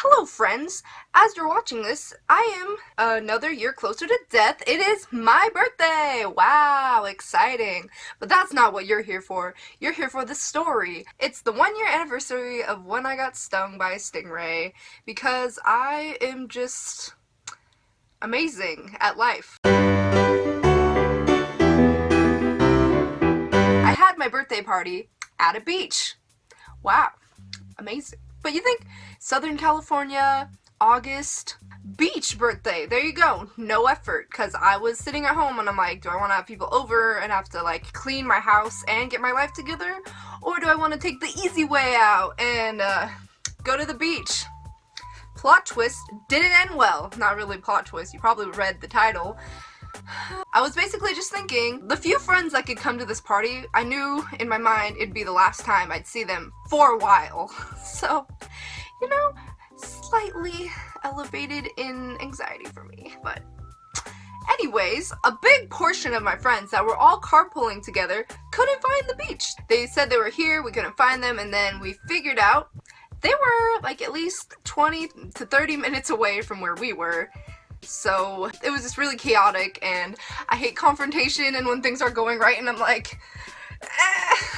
Hello friends, as you're watching this, I am another year closer to death. It is my birthday! Wow, exciting. But that's not what you're here for. You're here for the story. It's the 1 year anniversary of when I got stung by a stingray, because I am just amazing at life. I had my birthday party at a beach. Wow, amazing. But you think Southern California, August, beach birthday, there you go, no effort, because I was sitting at home and I'm like, do I want to have people over and have to like clean my house and get my life together, or do I want to take the easy way out and go to the beach? Plot twist, didn't end well. Not really plot twist, you probably read the title. I was basically just thinking, the few friends that could come to this party, I knew in my mind it'd be the last time I'd see them for a while. So, you know, slightly elevated in anxiety for me, but anyways, a big portion of my friends that were all carpooling together couldn't find the beach. They said they were here, we couldn't find them, and then we figured out they were like at least 20 to 30 minutes away from where we were. So it was just really chaotic, and I hate confrontation and when things are going right and I'm like,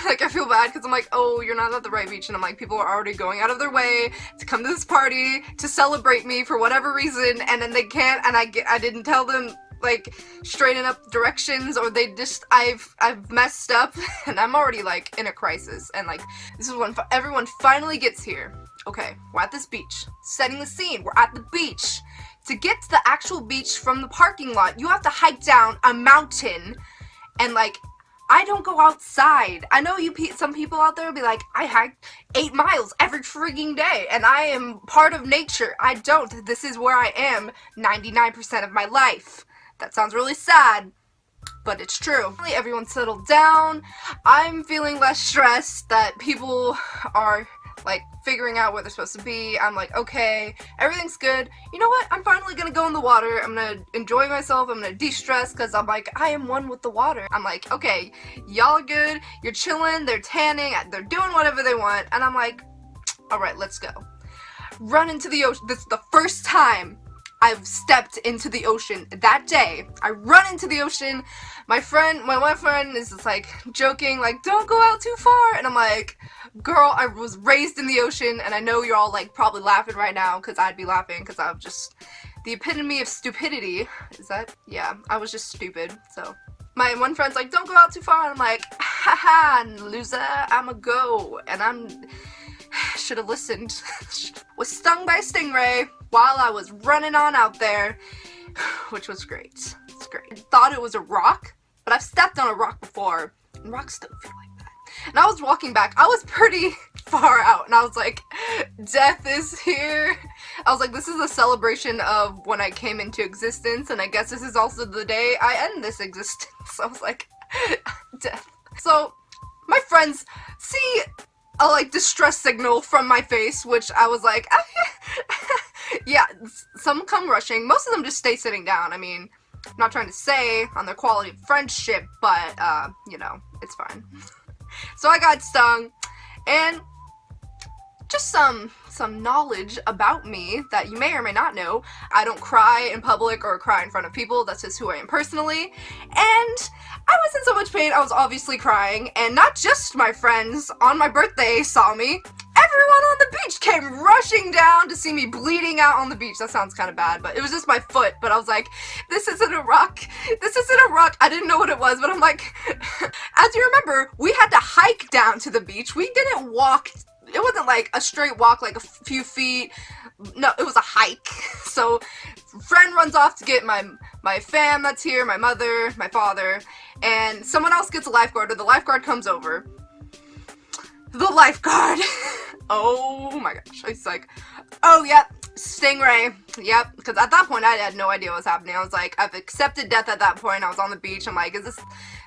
like I feel bad because I'm like, oh, you're not at the right beach, and I'm like, people are already going out of their way to come to this party to celebrate me for whatever reason, and then they can't, and I didn't tell them like straighten up directions, or they just I've messed up and I'm already like in a crisis, and like this is when everyone finally gets here. Okay, we're at this beach, setting the scene, we're at the beach. To get to the actual beach from the parking lot, you have to hike down a mountain, and like, I don't go outside. I know some people out there will be like, I hike 8 miles every frigging day, and I am part of nature. I don't. This is where I am 99% of my life. That sounds really sad, but it's true. Everyone settled down. I'm feeling less stressed that people are like figuring out where they're supposed to be. I'm like, okay, everything's good. You know what? I'm finally gonna go in the water. I'm gonna enjoy myself. I'm gonna de-stress because I'm like, I am one with the water. I'm like, okay, y'all are good. You're chilling. They're tanning. They're doing whatever they want. And I'm like, all right, let's go. Run into the ocean. This is the first time I've stepped into the ocean that day. I run into the ocean. My one friend is just like joking, like, don't go out too far. And I'm like, girl, I was raised in the ocean, and I know you're all like probably laughing right now, because I'd be laughing because I'm just the epitome of stupidity. Is that? Yeah, I was just stupid. So my one friend's like, don't go out too far. And I'm like, haha, loser, I'ma go. And should have listened. Was stung by a stingray while I was running on out there, which was great. It's great. I thought it was a rock, but I've stepped on a rock before, and rocks don't feel like that. And I was walking back. I was pretty far out, and I was like, death is here. I was like, this is a celebration of when I came into existence, and I guess this is also the day I end this existence. I was like, death. So my friends see a like distress signal from my face, which I was like, yeah, some come rushing. Most of them just stay sitting down. I mean, I'm not trying to say on their quality of friendship, but you know, it's fine. So I got stung, and just some knowledge about me that you may or may not know. I don't cry in public or cry in front of people. That's just who I am personally. And I was in so much pain, I was obviously crying, and not just my friends on my birthday saw me. Everyone on the beach came rushing down to see me bleeding out on the beach. That sounds kind of bad, but it was just my foot. But I was like, this isn't a rock. This isn't a rock. I didn't know what it was, but I'm like, as you remember, we had to hike down to the beach. We didn't walk. It wasn't like a straight walk, like a few feet. No, it was a hike. So friend runs off to get my fam that's here, my mother, my father, and someone else gets a lifeguard, or the lifeguard comes over. The lifeguard, oh my gosh, he's like, oh yep, stingray, yep, because at that point I had no idea what was happening. I was like, I've accepted death at that point. I was on the beach. I'm like, is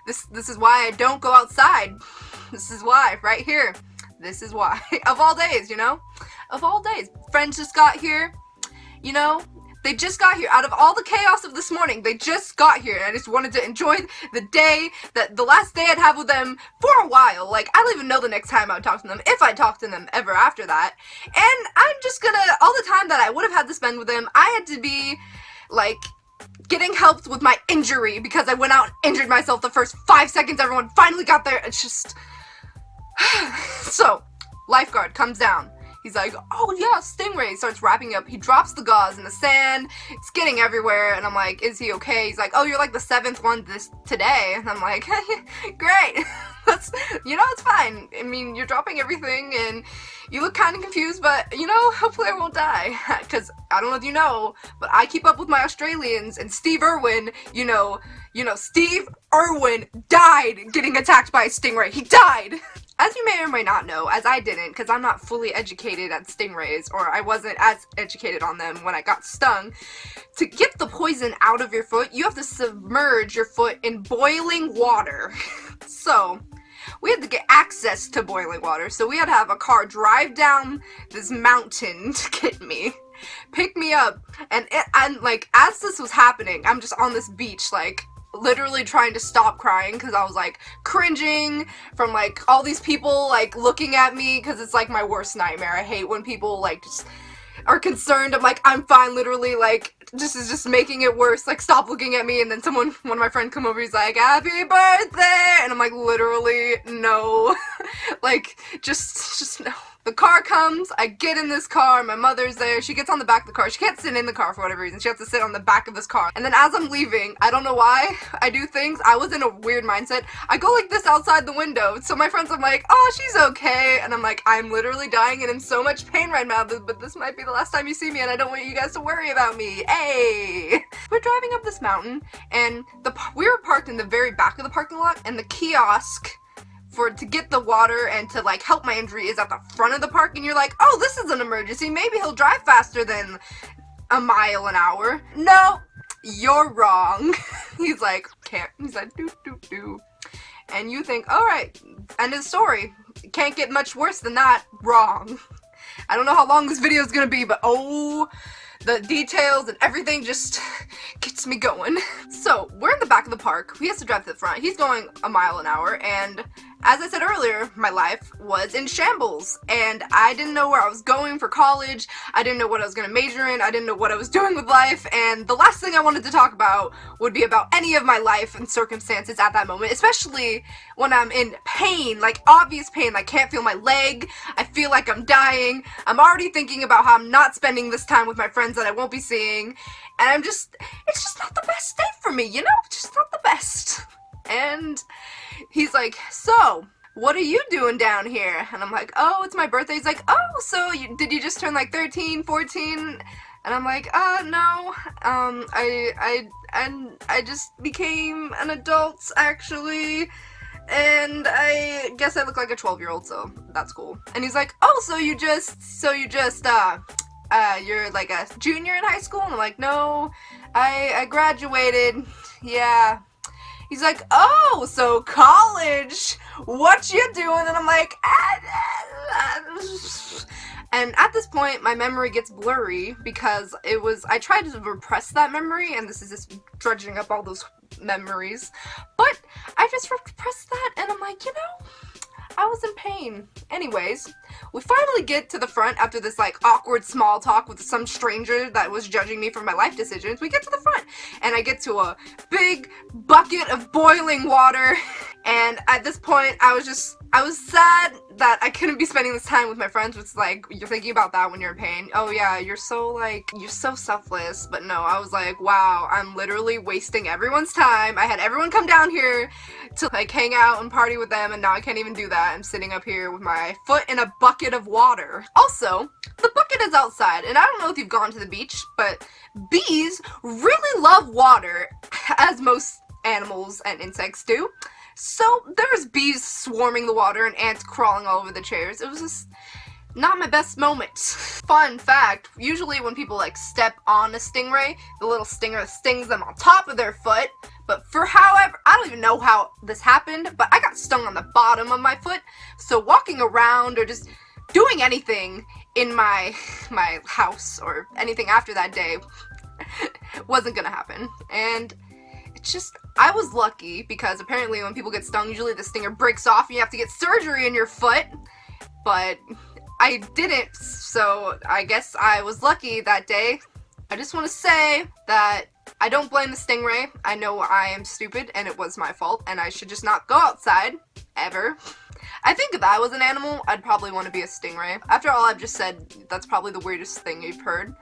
this is why I don't go outside. This is why, right here. This is why. Of all days, you know? Of all days. Friends just got here, you know? They just got here. Out of all the chaos of this morning, they just got here, and I just wanted to enjoy the day, the last day I'd have with them for a while. Like, I don't even know the next time I would talk to them, if I talked to them ever after that. And I'm just gonna, all the time that I would have had to spend with them, I had to be, like, getting helped with my injury because I went out and injured myself the first 5 seconds everyone finally got there. It's just... So, lifeguard comes down. He's like, oh yeah, Stingray. He starts wrapping up. He drops the gauze in the sand. It's getting everywhere. And I'm like, is he okay? He's like, oh, you're like the 7th one today. And I'm like, great. That's, it's fine. I mean, you're dropping everything and you look kind of confused, but, hopefully I won't die. Because, I don't know if you know, but I keep up with my Australians, and Steve Irwin, Steve Irwin died getting attacked by a stingray. He died! As you may or may not know, as I didn't, because I'm not fully educated at stingrays, or I wasn't as educated on them when I got stung, to get the poison out of your foot, you have to submerge your foot in boiling water. So, we had to get access to boiling water, so we had to have a car drive down this mountain to get me, pick me up, and like, as this was happening, I'm just on this beach, like, literally trying to stop crying because I was like cringing from like all these people like looking at me, because it's like my worst nightmare. I hate when people like just are concerned. I'm like, I'm fine, literally, like, this is just making it worse, like, stop looking at me. And then one of my friends come over, he's like, happy birthday, and I'm like, literally, no. Like, just no. The car comes, I get in this car, my mother's there, she gets on the back of the car. She can't sit in the car for whatever reason, she has to sit on the back of this car. And then as I'm leaving, I don't know why I do things, I was in a weird mindset, I go like this outside the window. So my friends are like, oh, she's okay, and I'm like, I'm literally dying and in so much pain right now, but this might be the last time you see me, and I don't want you guys to worry about me. Hey! We're driving up this mountain, and we were parked in the very back of the parking lot, and the kiosk to get the water and to like help my injury is at the front of the park, and you're like, oh, this is an emergency, maybe he'll drive faster than a mile an hour. No, you're wrong. He's like, can't. He's like, do. And you think, alright, end of the story. Can't get much worse than that. Wrong. I don't know how long this video is gonna be, but oh, the details and everything just gets me going. So, we're in the back of the park. He has to drive to the front. He's going a mile an hour, and as I said earlier, my life was in shambles, and I didn't know where I was going for college. I didn't know what I was going to major in. I didn't know what I was doing with life, and the last thing I wanted to talk about would be about any of my life and circumstances at that moment, especially when I'm in pain, like obvious pain. I can't feel my leg. I feel like I'm dying. I'm already thinking about how I'm not spending this time with my friends that I won't be seeing, and it's just not the best day for me, just not the best. And he's like, so, what are you doing down here? And I'm like, oh, it's my birthday. He's like, oh, so did you just turn like 13, 14? And I'm like, no, I just became an adult, actually, and I guess I look like a 12-year-old, so that's cool. And he's like, oh, so you just, you're like a junior in high school? And I'm like, no, I graduated, yeah. He's like, oh, so college, what you doing? And I'm like, and at this point, my memory gets blurry because I tried to repress that memory, and this is just dredging up all those memories, but I just repressed that, and I'm like, I was in pain. Anyways, we finally get to the front after this like awkward small talk with some stranger that was judging me for my life decisions. We get to the front, and I get to a big bucket of boiling water, and at this point I was sad that I couldn't be spending this time with my friends, which is like, you're thinking about that when you're in pain. Oh yeah, you're so selfless. But no, I was like, wow, I'm literally wasting everyone's time. I had everyone come down here to like hang out and party with them, and now I can't even do that. I'm sitting up here with my foot in a bucket of water. Also, the bucket is outside, and I don't know if you've gone to the beach, but bees really love water, as most animals and insects do. So there was bees swarming the water and ants crawling all over the chairs. It was just not my best moment. Fun fact, usually when people like step on a stingray, the little stinger stings them on top of their foot. But I don't even know how this happened, but I got stung on the bottom of my foot. So walking around or just doing anything in my house or anything after that day Wasn't gonna happen. And it's just, I was lucky because apparently when people get stung, usually the stinger breaks off and you have to get surgery in your foot. But I didn't, so I guess I was lucky that day. I just want to say that I don't blame the stingray. I know I am stupid and it was my fault and I should just not go outside, ever. I think if I was an animal, I'd probably want to be a stingray. After all I've just said, that's probably the weirdest thing you've heard.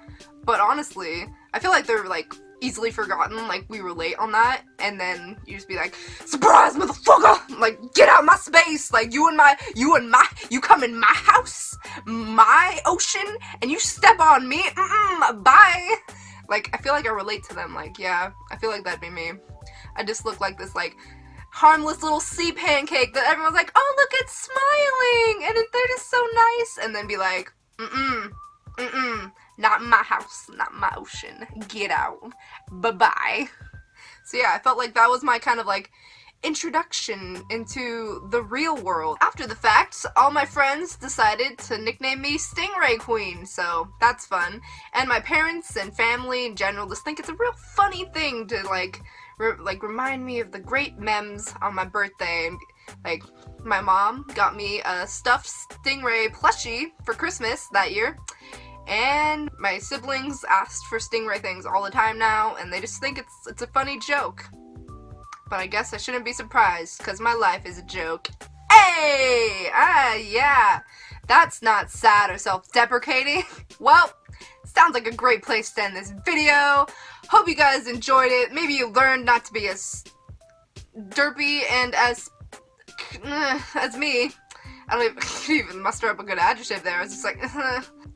But honestly, I feel like they're like easily forgotten, like we relate on that, and then you just be like, surprise motherfucker, like get out my space, like you come in my house, my ocean, and you step on me, bye. Like I feel like I relate to them, like yeah, I feel like that'd be me. I just look like this like harmless little sea pancake that everyone's like, oh look, it's smiling, and they're just so nice, and then be like, not my house, not my ocean, get out, bye-bye. So yeah, I felt like that was my kind of like introduction into the real world. After the fact, all my friends decided to nickname me Stingray Queen, so that's fun. And my parents and family in general just think it's a real funny thing to like remind me of the great memes on my birthday. Like my mom got me a stuffed stingray plushie for Christmas that year. And my siblings asked for stingray things all the time now, and they just think it's a funny joke. But I guess I shouldn't be surprised, because my life is a joke. Hey! Yeah. That's not sad or self-deprecating. Well, sounds like a great place to end this video. Hope you guys enjoyed it. Maybe you learned not to be as derpy and as me. I don't even muster up a good adjective there. I was just like,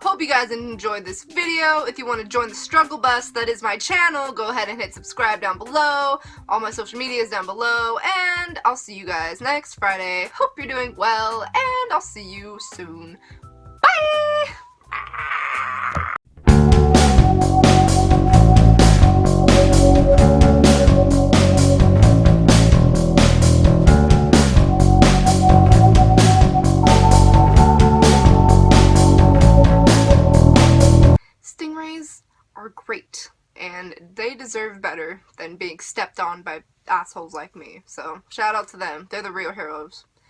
Hope you guys enjoyed this video. If you want to join the struggle bus, that is my channel, go ahead and hit subscribe down below. All my social media is down below, and I'll see you guys next Friday. Hope you're doing well, and I'll see you soon. Bye! Stingrays are great, and they deserve better than being stepped on by assholes like me. So, shout out to them. They're the real heroes.